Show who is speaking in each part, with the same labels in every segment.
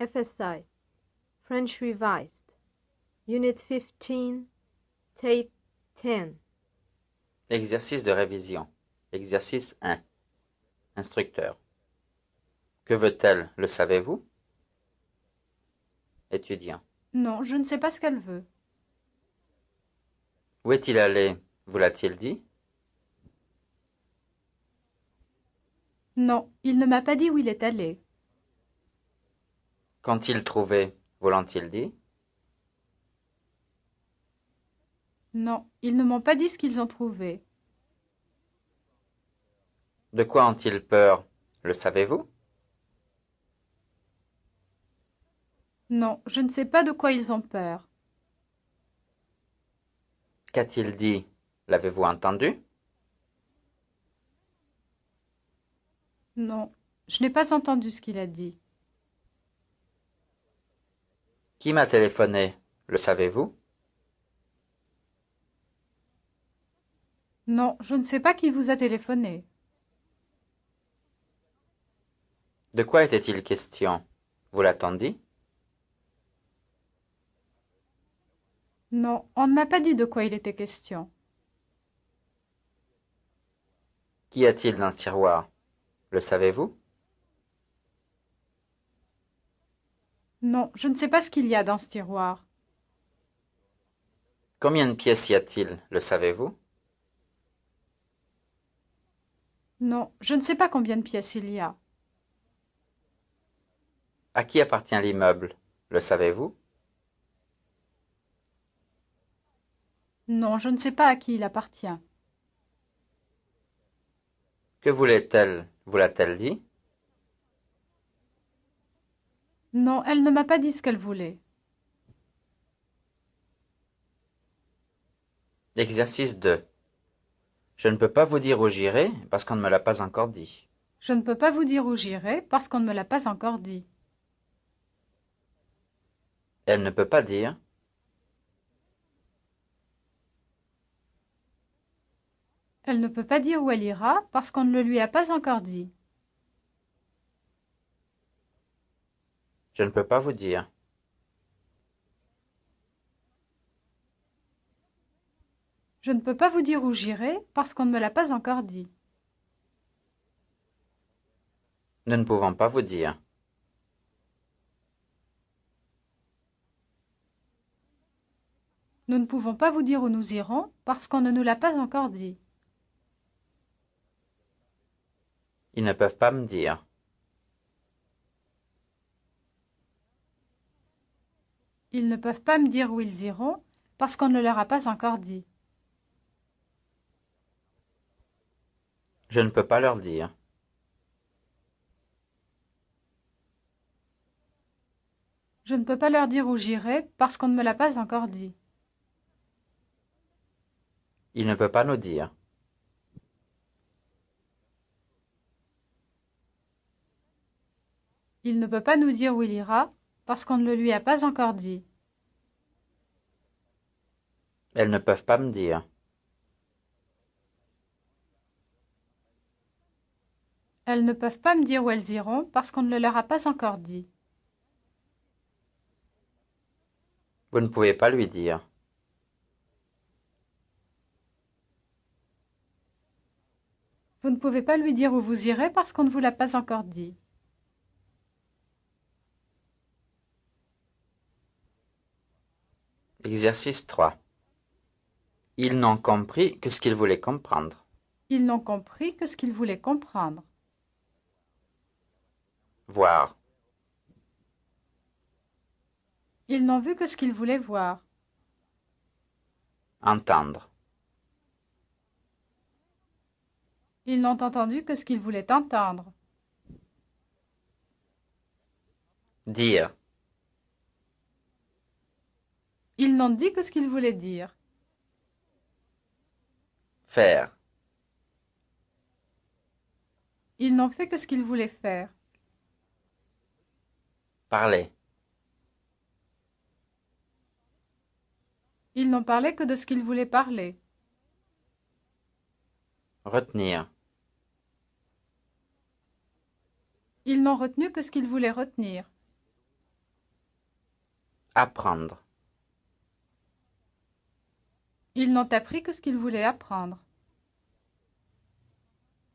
Speaker 1: FSI, French Revised, Unit 15, Tape 10.
Speaker 2: Exercice de révision. Exercice 1. Instructeur. Que veut-elle, le savez-vous? Étudiant.
Speaker 3: Non, je ne sais pas ce qu'elle veut.
Speaker 2: Où est-il allé? Vous l'a-t-il dit?
Speaker 3: Non, il ne m'a pas dit où il est allé.
Speaker 2: Qu'ont-ils trouvé? Vous l'ont-ils dit?
Speaker 3: Non, ils ne m'ont pas dit ce qu'ils ont trouvé.
Speaker 2: De quoi ont-ils peur? Le savez-vous?
Speaker 3: Non, je ne sais pas de quoi ils ont peur.
Speaker 2: Qu'a-t-il dit? L'avez-vous entendu?
Speaker 3: Non, je n'ai pas entendu ce qu'il a dit.
Speaker 2: Qui m'a téléphoné? Le savez-vous?
Speaker 3: Non, je ne sais pas qui vous a téléphoné.
Speaker 2: De quoi était-il question? Vous l'a-t-on dit?
Speaker 3: Non, on ne m'a pas dit de quoi il était question.
Speaker 2: Qu'y a-t-il dans ce tiroir? Le savez-vous?
Speaker 3: Non, je ne sais pas ce qu'il y a dans ce tiroir.
Speaker 2: Combien de pièces y a-t-il? Le savez-vous?
Speaker 3: Non, je ne sais pas combien de pièces il y a.
Speaker 2: À qui appartient l'immeuble? Le savez-vous?
Speaker 3: Non, je ne sais pas à qui il appartient.
Speaker 2: Que voulait-elle? Vous l'a-t-elle dit?
Speaker 3: Non, elle ne m'a pas dit ce qu'elle voulait.
Speaker 2: Exercice 2. Je ne peux pas vous dire où j'irai parce qu'on ne me l'a pas encore dit.
Speaker 3: Je ne peux pas vous dire où j'irai parce qu'on ne me l'a pas encore dit.
Speaker 2: Elle ne peut pas dire.
Speaker 3: Elle ne peut pas dire où elle ira parce qu'on ne le lui a pas encore dit.
Speaker 2: Je ne peux pas vous dire.
Speaker 3: Je ne peux pas vous dire où j'irai parce qu'on ne me l'a pas encore dit.
Speaker 2: Nous ne pouvons pas vous dire.
Speaker 3: Nous ne pouvons pas vous dire où nous irons parce qu'on ne nous l'a pas encore dit.
Speaker 2: Ils ne peuvent pas me dire.
Speaker 3: Ils ne peuvent pas me dire où ils iront parce qu'on ne leur a pas encore dit.
Speaker 2: Je ne peux pas leur dire.
Speaker 3: Je ne peux pas leur dire où j'irai parce qu'on ne me l'a pas encore dit.
Speaker 2: Il ne peut pas nous dire.
Speaker 3: Il ne peut pas nous dire où il ira parce qu'on ne le lui a pas encore dit.
Speaker 2: Elles ne peuvent pas me dire.
Speaker 3: Elles ne peuvent pas me dire où elles iront parce qu'on ne le leur a pas encore dit.
Speaker 2: Vous ne pouvez pas lui dire.
Speaker 3: Vous ne pouvez pas lui dire où vous irez parce qu'on ne vous l'a pas encore dit.
Speaker 2: Exercice 3. Ils n'ont compris que ce qu'ils voulaient comprendre.
Speaker 3: Ils n'ont compris que ce qu'ils voulaient comprendre.
Speaker 2: Voir.
Speaker 3: Ils n'ont vu que ce qu'ils voulaient voir.
Speaker 2: Entendre.
Speaker 3: Ils n'ont entendu que ce qu'ils voulaient entendre.
Speaker 2: Dire.
Speaker 3: Ils n'ont dit que ce qu'ils voulaient dire.
Speaker 2: Faire.
Speaker 3: Ils n'ont fait que ce qu'ils voulaient faire.
Speaker 2: Parler.
Speaker 3: Ils n'ont parlé que de ce qu'ils voulaient parler.
Speaker 2: Retenir.
Speaker 3: Ils n'ont retenu que ce qu'ils voulaient retenir.
Speaker 2: Apprendre.
Speaker 3: Ils n'ont appris que ce qu'ils voulaient apprendre.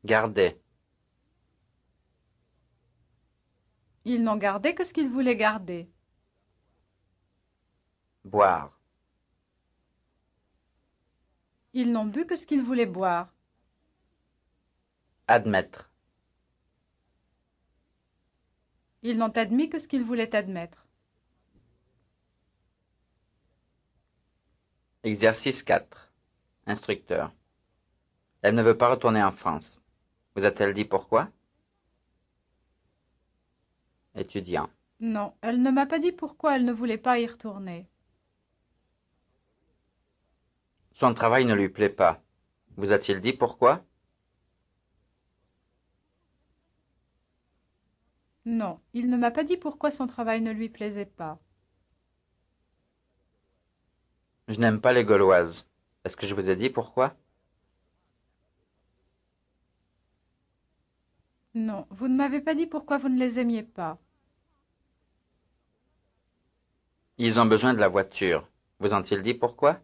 Speaker 2: Garder.
Speaker 3: Ils n'ont gardé que ce qu'ils voulaient garder.
Speaker 2: Boire.
Speaker 3: Ils n'ont bu que ce qu'ils voulaient boire.
Speaker 2: Admettre.
Speaker 3: Ils n'ont admis que ce qu'ils voulaient admettre.
Speaker 2: Exercice 4. Instructeur. Elle ne veut pas retourner en France. Vous a-t-elle dit pourquoi? Étudiant.
Speaker 3: Non, elle ne m'a pas dit pourquoi elle ne voulait pas y retourner.
Speaker 2: Son travail ne lui plaît pas. Vous a-t-il dit pourquoi?
Speaker 3: Non, il ne m'a pas dit pourquoi son travail ne lui plaisait pas.
Speaker 2: Je n'aime pas les Gauloises. Est-ce que je vous ai dit pourquoi?
Speaker 3: Non, vous ne m'avez pas dit pourquoi vous ne les aimiez pas.
Speaker 2: Ils ont besoin de la voiture. Vous ont-ils dit pourquoi?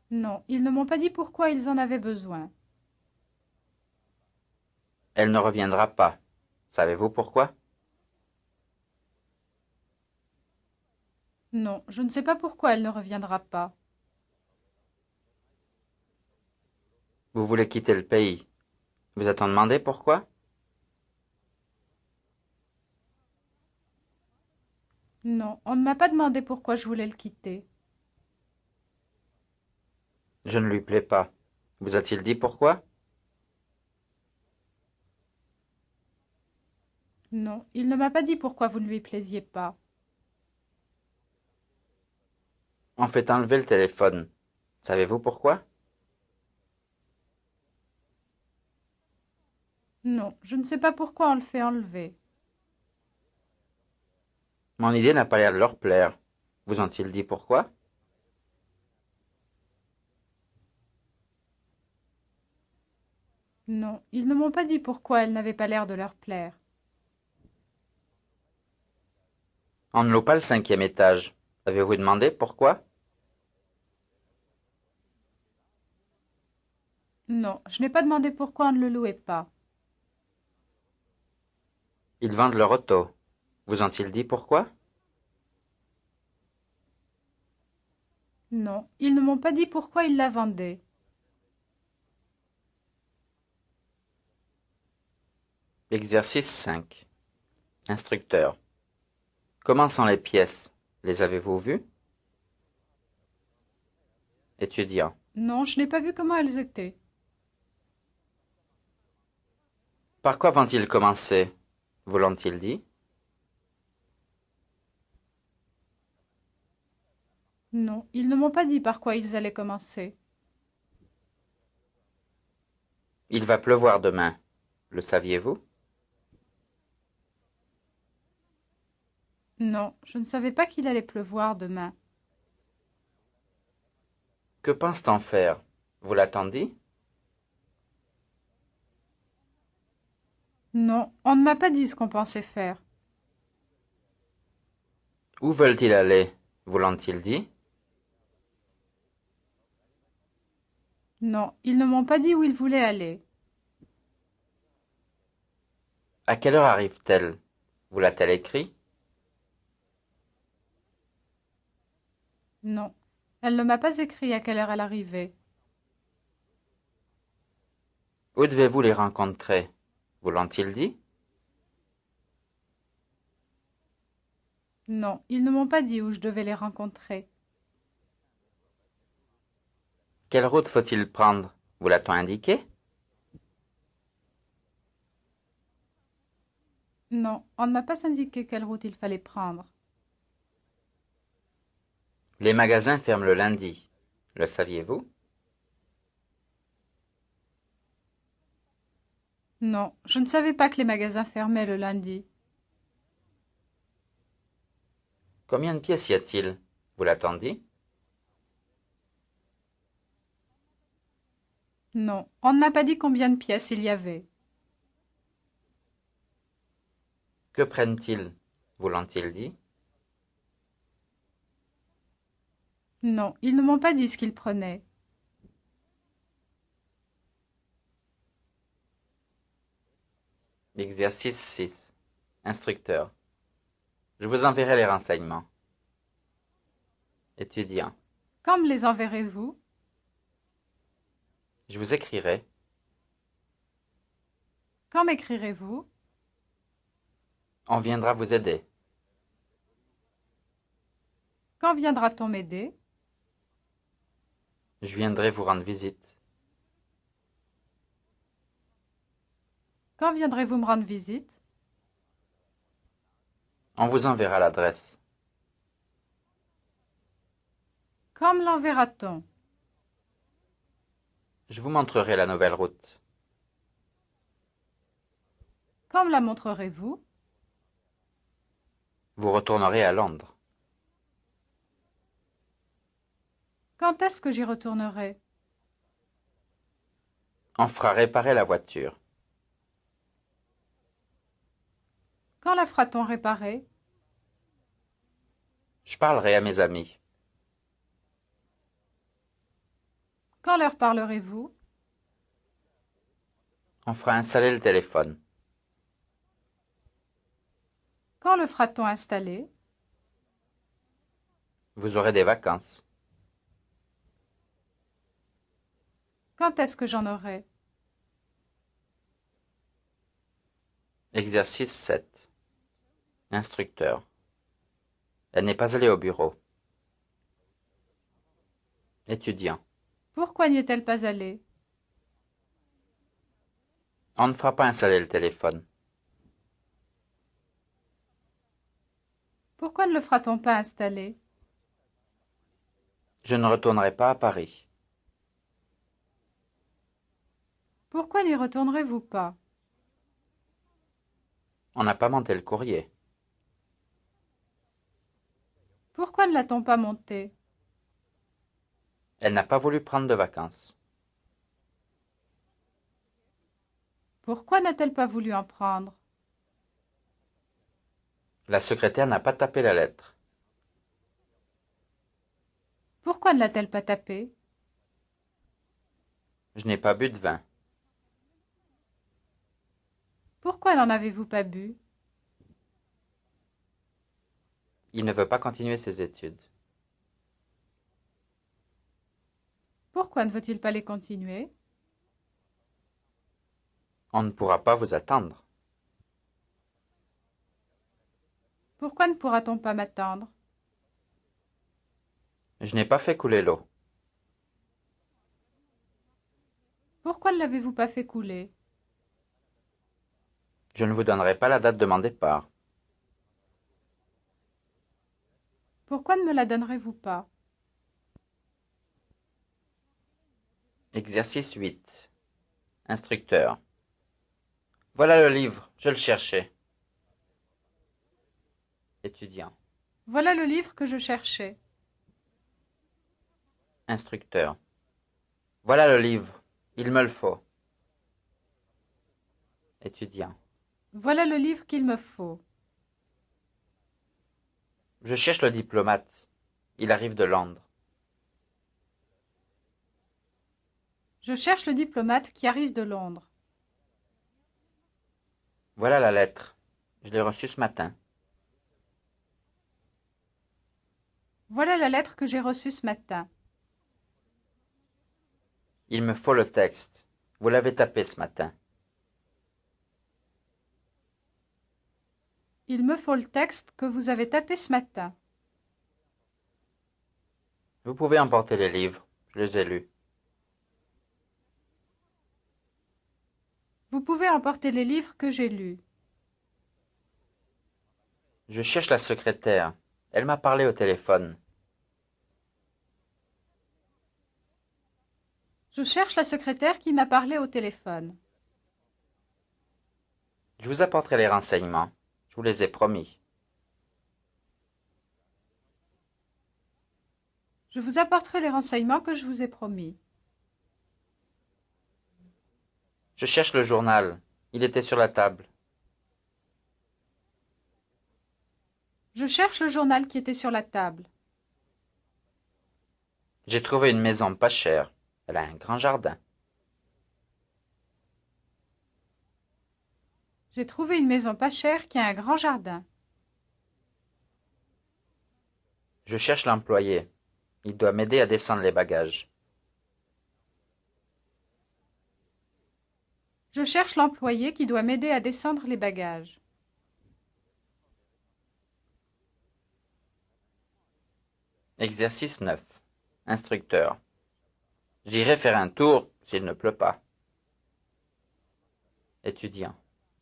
Speaker 3: Non, ils ne m'ont pas dit pourquoi ils en avaient besoin.
Speaker 2: Elle ne reviendra pas. Savez-vous pourquoi?
Speaker 3: Non, je ne sais pas pourquoi elle ne reviendra pas.
Speaker 2: Vous voulez quitter le pays. Vous a-t-on demandé pourquoi?
Speaker 3: Non, on ne m'a pas demandé pourquoi je voulais le quitter.
Speaker 2: Je ne lui plais pas. Vous a-t-il dit pourquoi?
Speaker 3: Non, il ne m'a pas dit pourquoi vous ne lui plaisiez pas.
Speaker 2: On fait enlever le téléphone. Savez-vous pourquoi?
Speaker 3: Non, je ne sais pas pourquoi on le fait enlever.
Speaker 2: Mon idée n'a pas l'air de leur plaire. Vous ont-ils dit pourquoi?
Speaker 3: Non, ils ne m'ont pas dit pourquoi elle n'avait pas l'air de leur plaire.
Speaker 2: On ne loue pas le 5e étage. Avez-vous demandé pourquoi?
Speaker 3: Non, je n'ai pas demandé pourquoi on ne le louait pas.
Speaker 2: Ils vendent leur auto. Vous ont-ils dit pourquoi?
Speaker 3: Non, ils ne m'ont pas dit pourquoi ils la vendaient.
Speaker 2: Exercice 5. Instructeur. Comment sont les pièces? Les avez-vous vues? Étudiant.
Speaker 3: Non, je n'ai pas vu comment elles étaient.
Speaker 2: Par quoi vont-ils commencer? Vous l'ont-ils dit?
Speaker 3: Non, ils ne m'ont pas dit par quoi ils allaient commencer.
Speaker 2: Il va pleuvoir demain. Le saviez-vous?
Speaker 3: Non, je ne savais pas qu'il allait pleuvoir demain.
Speaker 2: Que pense-t-on faire? Vous l'a-t-on dit?
Speaker 3: Non, on ne m'a pas dit ce qu'on pensait faire.
Speaker 2: Où veulent-ils aller? Vous l'ont-ils dit?
Speaker 3: Non, ils ne m'ont pas dit où ils voulaient aller.
Speaker 2: À quelle heure arrive-t-elle? Vous l'a-t-elle écrit?
Speaker 3: Non, elle ne m'a pas écrit à quelle heure elle arrivait.
Speaker 2: Où devez-vous les rencontrer? Vous l'ont-ils dit?
Speaker 3: Non, ils ne m'ont pas dit où je devais les rencontrer.
Speaker 2: Quelle route faut-il prendre? Vous l'a-t-on indiqué?
Speaker 3: Non, on ne m'a pas indiqué quelle route il fallait prendre.
Speaker 2: Les magasins ferment le lundi. Le saviez-vous?
Speaker 3: Non, je ne savais pas que les magasins fermaient le lundi.
Speaker 2: Combien de pièces y a-t-il? Vous l'a-t-on dit?
Speaker 3: Non, on ne m'a pas dit combien de pièces il y avait.
Speaker 2: Que prennent-ils? Vous l'ont-ils dit?
Speaker 3: Non, ils ne m'ont pas dit ce qu'ils prenaient.
Speaker 2: Exercice 6. Instructeur. Je vous enverrai les renseignements. Étudiant.
Speaker 3: Quand me les enverrez-vous?
Speaker 2: Je vous écrirai.
Speaker 3: Quand m'écrirez-vous?
Speaker 2: On viendra vous aider.
Speaker 3: Quand viendra-t-on m'aider?
Speaker 2: Je viendrai vous rendre visite.
Speaker 3: Quand viendrez-vous me rendre visite?
Speaker 2: On vous enverra l'adresse.
Speaker 3: Quand me l'enverra-t-on?
Speaker 2: Je vous montrerai la nouvelle route.
Speaker 3: Quand me la montrerez-vous?
Speaker 2: Vous retournerez à Londres.
Speaker 3: Quand est-ce que j'y retournerai?
Speaker 2: On fera réparer la voiture.
Speaker 3: Quand la fera-t-on réparer?
Speaker 2: Je parlerai à mes amis.
Speaker 3: Quand leur parlerez-vous?
Speaker 2: On fera installer le téléphone.
Speaker 3: Quand le fera-t-on installer?
Speaker 2: Vous aurez des vacances.
Speaker 3: Quand est-ce que j'en aurai?
Speaker 2: Exercice 7. Instructeur. Elle n'est pas allée au bureau. Étudiant.
Speaker 3: Pourquoi n'y est-elle pas allée?
Speaker 2: On ne fera pas installer le téléphone.
Speaker 3: Pourquoi ne le fera-t-on pas installer?
Speaker 2: Je ne retournerai pas à Paris.
Speaker 3: Pourquoi n'y retournerez-vous pas?
Speaker 2: On n'a pas monté le courrier.
Speaker 3: Pourquoi ne l'a-t-on pas monté?
Speaker 2: Elle n'a pas voulu prendre de vacances.
Speaker 3: Pourquoi n'a-t-elle pas voulu en prendre?
Speaker 2: La secrétaire n'a pas tapé la lettre.
Speaker 3: Pourquoi ne l'a-t-elle pas tapée?
Speaker 2: Je n'ai pas bu de vin.
Speaker 3: Pourquoi n'en avez-vous pas bu?
Speaker 2: Il ne veut pas continuer ses études.
Speaker 3: Pourquoi ne veut-il pas les continuer?
Speaker 2: On ne pourra pas vous attendre.
Speaker 3: Pourquoi ne pourra-t-on pas m'attendre?
Speaker 2: Je n'ai pas fait couler l'eau.
Speaker 3: Pourquoi ne l'avez-vous pas fait couler?
Speaker 2: Je ne vous donnerai pas la date de mon départ.
Speaker 3: Pourquoi ne me la donnerez-vous pas?
Speaker 2: Exercice 8. Instructeur. Voilà le livre, je le cherchais. Étudiant.
Speaker 3: Voilà le livre que je cherchais.
Speaker 2: Instructeur. Voilà le livre, il me le faut. Étudiant.
Speaker 3: Voilà le livre qu'il me faut.
Speaker 2: Je cherche le diplomate. Il arrive de Londres.
Speaker 3: Je cherche le diplomate qui arrive de Londres.
Speaker 2: Voilà la lettre. Je l'ai reçue ce matin.
Speaker 3: Voilà la lettre que j'ai reçue ce matin.
Speaker 2: Il me faut le texte. Vous l'avez tapé ce matin.
Speaker 3: Il me faut le texte que vous avez tapé ce matin.
Speaker 2: Vous pouvez emporter les livres. Je les ai lus.
Speaker 3: Vous pouvez emporter les livres que j'ai lus.
Speaker 2: Je cherche la secrétaire. Elle m'a parlé au téléphone.
Speaker 3: Je cherche la secrétaire qui m'a parlé au téléphone.
Speaker 2: Je vous apporterai les renseignements. Je vous les ai promis.
Speaker 3: Je vous apporterai les renseignements que je vous ai promis.
Speaker 2: Je cherche le journal. Il était sur la table.
Speaker 3: Je cherche le journal qui était sur la table.
Speaker 2: J'ai trouvé une maison pas chère. Elle a un grand jardin.
Speaker 3: J'ai trouvé une maison pas chère qui a un grand jardin.
Speaker 2: Je cherche l'employé. Il doit m'aider à descendre les bagages.
Speaker 3: Je cherche l'employé qui doit m'aider à descendre les bagages.
Speaker 2: Exercice 9. Instructeur. J'irai faire un tour s'il ne pleut pas. Étudiant.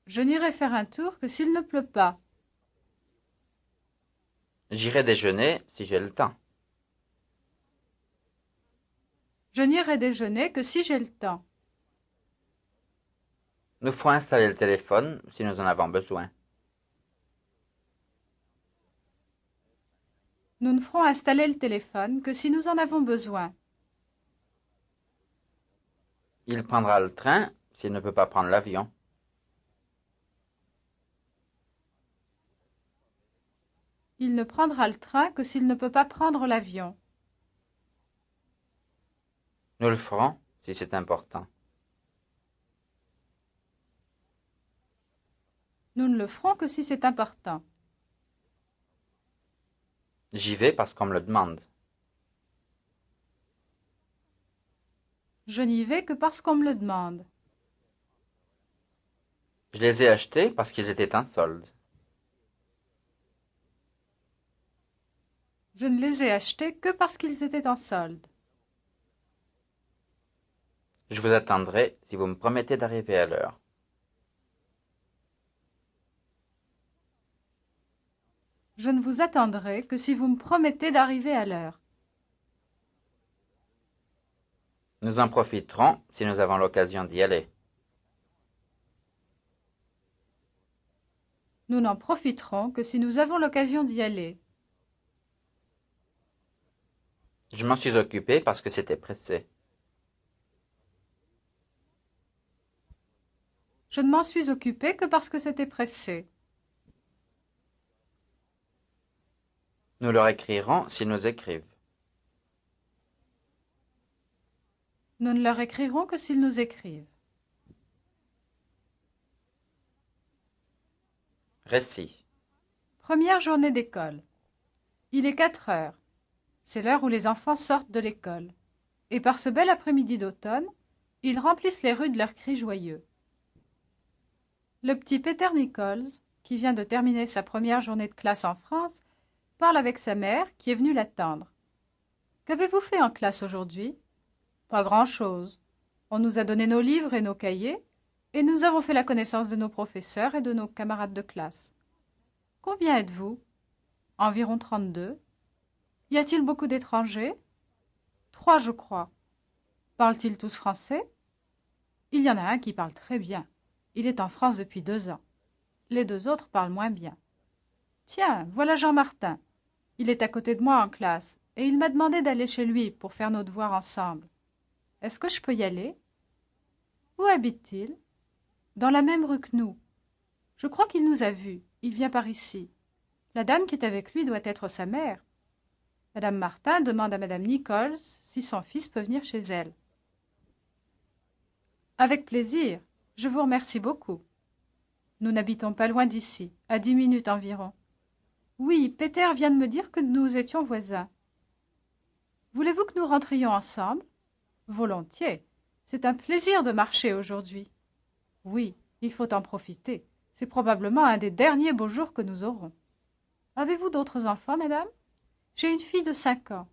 Speaker 3: Je n'irai faire un tour que s'il ne pleut pas.
Speaker 2: J'irai déjeuner si j'ai le temps.
Speaker 3: Je n'irai déjeuner que si j'ai le temps.
Speaker 2: Nous ferons installer le téléphone si nous en avons besoin.
Speaker 3: Nous ne ferons installer le téléphone que si nous en avons besoin.
Speaker 2: Il prendra le train s'il ne peut pas prendre l'avion.
Speaker 3: Il ne prendra le train que s'il ne peut pas prendre l'avion.
Speaker 2: Nous le ferons si c'est important.
Speaker 3: Nous ne le ferons que si c'est important.
Speaker 2: J'y vais parce qu'on me le demande.
Speaker 3: Je n'y vais que parce qu'on me le demande.
Speaker 2: Je les ai achetés parce qu'ils étaient en solde.
Speaker 3: Je ne les ai achetés que parce qu'ils étaient en solde.
Speaker 2: Je vous attendrai si vous me promettez d'arriver à l'heure.
Speaker 3: Je ne vous attendrai que si vous me promettez d'arriver à l'heure.
Speaker 2: Nous en profiterons si nous avons l'occasion d'y aller.
Speaker 3: Nous n'en profiterons que si nous avons l'occasion d'y aller.
Speaker 2: Je m'en suis occupé parce que c'était pressé.
Speaker 3: Je ne m'en suis occupé que parce que c'était pressé.
Speaker 2: Nous leur écrirons s'ils nous écrivent.
Speaker 3: Nous ne leur écrirons que s'ils nous écrivent.
Speaker 2: Récit.
Speaker 3: Première journée d'école. Il est 4 heures. C'est l'heure où les enfants sortent de l'école. Et par ce bel après-midi d'automne, ils remplissent les rues de leurs cris joyeux. Le petit Peter Nichols, qui vient de terminer sa première journée de classe en France, parle avec sa mère qui est venue l'attendre. « Qu'avez-vous fait en classe aujourd'hui ?»« Pas grand-chose. On nous a donné nos livres et nos cahiers, et nous avons fait la connaissance de nos professeurs et de nos camarades de classe. »« Combien êtes-vous ?»« Environ 32. »« Y a-t-il beaucoup d'étrangers ?»« 3, je crois. »« Parlent-ils tous français ?»« Il y en a un qui parle très bien. Il est en France depuis 2 ans. Les 2 autres parlent moins bien. »« Tiens, voilà Jean Martin. Il est à côté de moi en classe, et il m'a demandé d'aller chez lui pour faire nos devoirs ensemble. Est-ce que je peux y aller ? Où habite-t-il ? Dans la même rue que nous. Je crois qu'il nous a vus. Il vient par ici. La dame qui est avec lui doit être sa mère. Madame Martin demande à Madame Nichols si son fils peut venir chez elle. Avec plaisir. Je vous remercie beaucoup. Nous n'habitons pas loin d'ici, à 10 minutes environ. Oui, Peter vient de me dire que nous étions voisins. Voulez-vous que nous rentrions ensemble ? Volontiers. C'est un plaisir de marcher aujourd'hui. Oui, il faut en profiter. C'est probablement un des derniers beaux jours que nous aurons. Avez-vous d'autres enfants, madame ? J'ai une fille de 5 ans.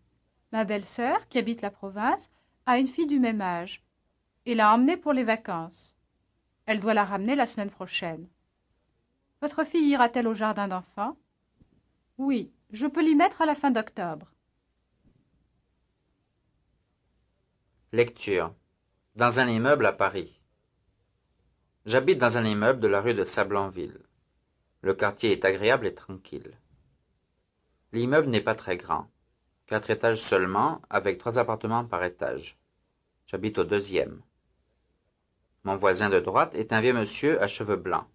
Speaker 3: Ma belle-sœur, qui habite la province, a une fille du même âge et l'a emmenée pour les vacances. Elle doit la ramener la semaine prochaine. Votre fille ira-t-elle au jardin d'enfants ? Oui, je peux l'y mettre à la fin d'octobre.
Speaker 2: Lecture. Dans un immeuble à Paris. J'habite dans un immeuble de la rue de Sablonville. Le quartier est agréable et tranquille. L'immeuble n'est pas très grand. 4 étages seulement, avec 3 appartements par étage. J'habite au 2e. Mon voisin de droite est un vieux monsieur à cheveux blancs.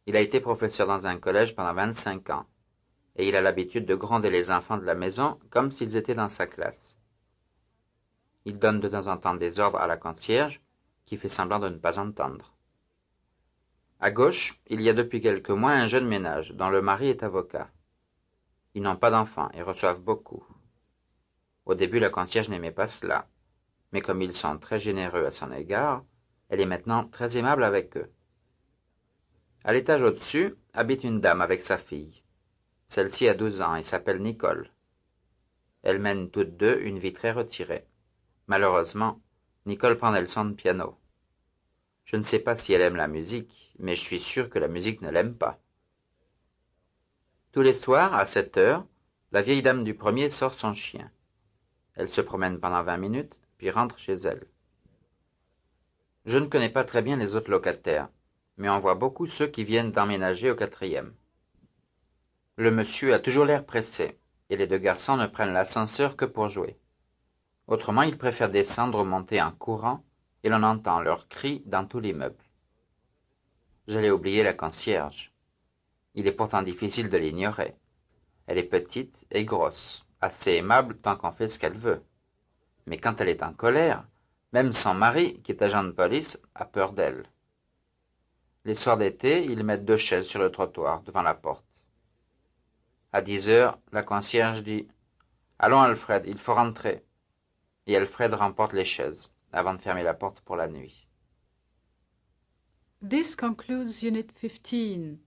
Speaker 2: Il a été professeur dans un collège pendant 25 ans. et il a l'habitude de gronder les enfants de la maison comme s'ils étaient dans sa classe. Il donne de temps en temps des ordres à la concierge, qui fait semblant de ne pas entendre. À gauche, il y a depuis quelques mois un jeune ménage, dont le mari est avocat. Ils n'ont pas d'enfants et reçoivent beaucoup. Au début, la concierge n'aimait pas cela, mais comme ils sont très généreux à son égard, elle est maintenant très aimable avec eux. À l'étage au-dessus habite une dame avec sa fille. Celle-ci a 12 ans et s'appelle Nicole. Elles mènent toutes deux une vie très retirée. Malheureusement, Nicole prend des leçons de piano. Je ne sais pas si elle aime la musique, mais je suis sûr que la musique ne l'aime pas. Tous les soirs, à 7 heures, la vieille dame du premier sort son chien. Elle se promène pendant 20 minutes, puis rentre chez elle. Je ne connais pas très bien les autres locataires, mais on voit beaucoup ceux qui viennent d'emménager au 4e. Le monsieur a toujours l'air pressé, et les deux garçons ne prennent l'ascenseur que pour jouer. Autrement, ils préfèrent descendre ou monter en courant, et l'on entend leurs cris dans tout l'immeuble. J'allais oublier la concierge. Il est pourtant difficile de l'ignorer. Elle est petite et grosse, assez aimable tant qu'on fait ce qu'elle veut. Mais quand elle est en colère, même son mari, qui est agent de police, a peur d'elle. Les soirs d'été, ils mettent 2 chaises sur le trottoir, devant la porte. À 10 heures, la concierge dit « Allons Alfred, il faut rentrer ». Et Alfred remporte les chaises, avant de fermer la porte pour la nuit.
Speaker 3: This concludes Unit 15.